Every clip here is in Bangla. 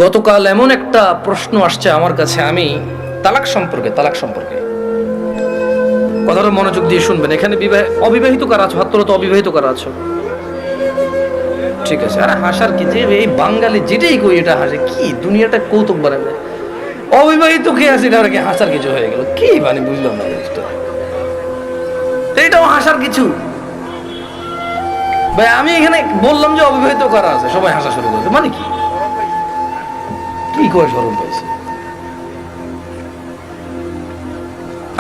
গতকাল এমন একটা প্রশ্ন আসছে আমার কাছে, আমি তালাক সম্পর্কে কথাটা মনোযোগ দিয়ে শুনবেন। এখানে অবিবাহিত কারা আছো? হাত তোলো তো, অবিবাহিত কারা আছো? ঠিক আছে। আরে হাসার কি, যে এই বাঙালি যেটাই কই এটা হাসে, কি দুনিয়াটা কৌতুক বানাবে। অবিবাহিত কে আছে এটা কি হাসার কিছু হয়ে গেল? কি মানে বুঝলাম না জিনিসটা। এটাও হাসার কিছু? ভাই আমি এখানে বললাম যে অবিবাহিত কারা আছে, সবাই হাসা শুরু করবে, মানে কি? কি করে শরম পাইছে?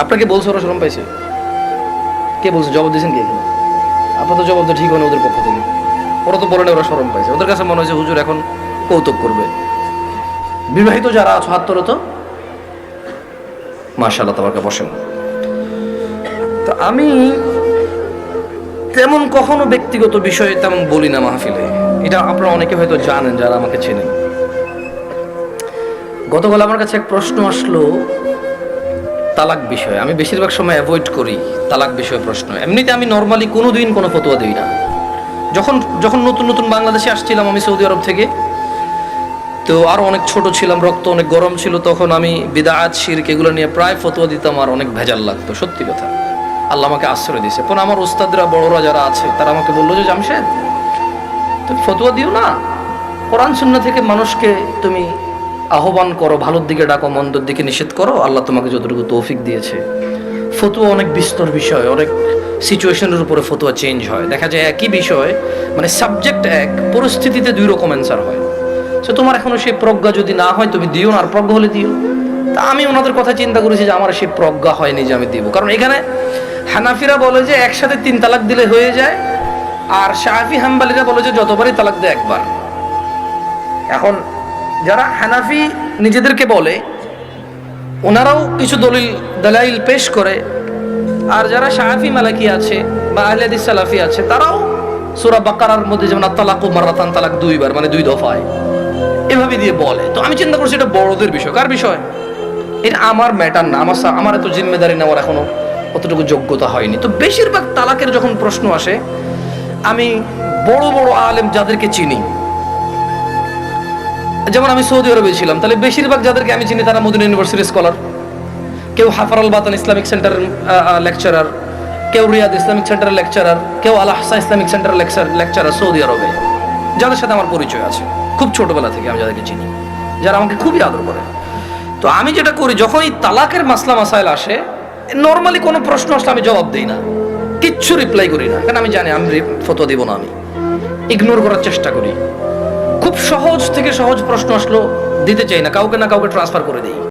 আপনাকে বলছে ওরা শরম পাইছে? কে বলছে? জবাব দিয়েছেন কি এখানে? আপনার তো জবাব তো ঠিক হয় না ওদের পক্ষ থেকে। ওরা তো বলে না ওরা শরম পাইছে, ওদের কাছে মনে হয়েছে হুজুর এখন কৌতুক করবে। বিবাহিত যারা আছো হাত তোলো তো। মাশাআল্লাহ, তাবারকা, বসেন। তো আমি তেমন কখনো ব্যক্তিগত বিষয়ে তেমন বলি না মাহফিলে, এটা আপনারা অনেকে হয়তো জানেন যারা আমাকে চেনেন। গতকাল আমার কাছে এক প্রশ্ন আসলো তালাক বিষয়ে। আমি বেশিরভাগ সময় অ্যাভয়েড করি তালাক বিষয়ে প্রশ্ন। এমনিতে আমি নর্মালি কোনোদিন কোনো ফতোয়া দিই না। যখন নতুন নতুন বাংলাদেশে আসছিলাম আমি সৌদি আরব থেকে, তো আরো অনেক ছোট ছিলাম, রক্ত অনেক গরম ছিল, তখন আমি বিদআত শিরক এগুলো নিয়ে প্রায় ফতোয়া দিতাম, আর অনেক ভেজাল লাগতো, সত্যি কথা। আল্লাহ আমাকে আশ্রয় দিয়েছে। পরে আমার উস্তাদরা, বড়রা যারা আছে, তারা আমাকে বললো যে জামশেদ তুমি ফতোয়া দিও না, কোরআন সুন্নাহ থেকে মানুষকে তুমি আহ্বান করো, ভালোর দিকে ডাকো, মন্দর দিকে নিষেধ করো, আল্লাহ তোমাকে যতটুকু তৌফিক দিয়েছে। ফতোয়া অনেক বিস্তর বিষয়, অনেক সিচুয়েশনের উপরে ফতোয়া চেঞ্জ হয়। দেখা যায় একই বিষয়, মানে সাবজেক্ট এক, পরিস্থিতিতে দুই রকম অ্যান্সার হয়। সো তোমার এখনো সেই প্রজ্ঞা যদি না হয় তুমি দিও না, আর প্রজ্ঞা হলে দিও। তা আমি ওনাদের কথা চিন্তা করেছি যে আমার সেই প্রজ্ঞা হয়নি যে আমি দিব। কারণ এখানে হানাফিরা বলে যে একসাথে 3 তালাক দিলে হয়ে যায়, আর শাফি হাম্বলিরা বলে যে যতবারই তালাক দেয় একবার। এখন যারা হানাফি নিজেদেরকে বলে ওনারাও কিছু দলাইল পেশ করে, আর যারা শাফি মালাকি আছে বা আহলে হাদিস সালাফি আছে তারাও সূরা বাকারার মধ্যে যেমন আত-তালাকু মাররাতান, তালাক 2 বার, মানে 2 দফায়, এভাবে দিয়ে বলে। তো আমি চিন্তা করছি এটা বড়দের বিষয়। কার বিষয়? এটা আমার ম্যাটার না, আমার এত জিম্মেদারি নেওয়ার এখনো অতটুকু যোগ্যতা হয়নি। তো বেশিরভাগ তালাকের যখন প্রশ্ন আসে, আমি বড় বড় আলেম যাদেরকে চিনি, যেমন আমি সৌদি আরবে ছিলাম, তাহলে বেশিরভাগ যাদেরকে আমি চিনি তারা মদিনা ইউনিভার্সিটির স্কলার। কেউ হাফার আল বাতান ইসলামিক সেন্টারের লেকচারার, কেউ রিয়াদ ইসলামিক সেন্টারের লেকচারার, কেউ আল আহসা ইসলামিক সেন্টারের লেকচারার সৌদি আরবে, যাদের সাথে আমার পরিচয় আছে খুব ছোটবেলা থেকে, আমি যাদেরকে চিনি, যারা আমাকে খুবই আদর করে। তো আমি যেটা করি, যখন এই তালাকের মাসলা মাসাইল আসে, নর্মালি কোনো প্রশ্ন আসলে আমি জবাব দিই না, কিচ্ছু রিপ্লাই করি না, কারণ আমি জানি আমি ফতোয়া দিব না, আমি ইগনোর করার চেষ্টা করি। খুব সহজ থেকে সহজ প্রশ্ন আসলো দিতে চাই না, কাউকে না কাউকে ট্রান্সফার করে দিই।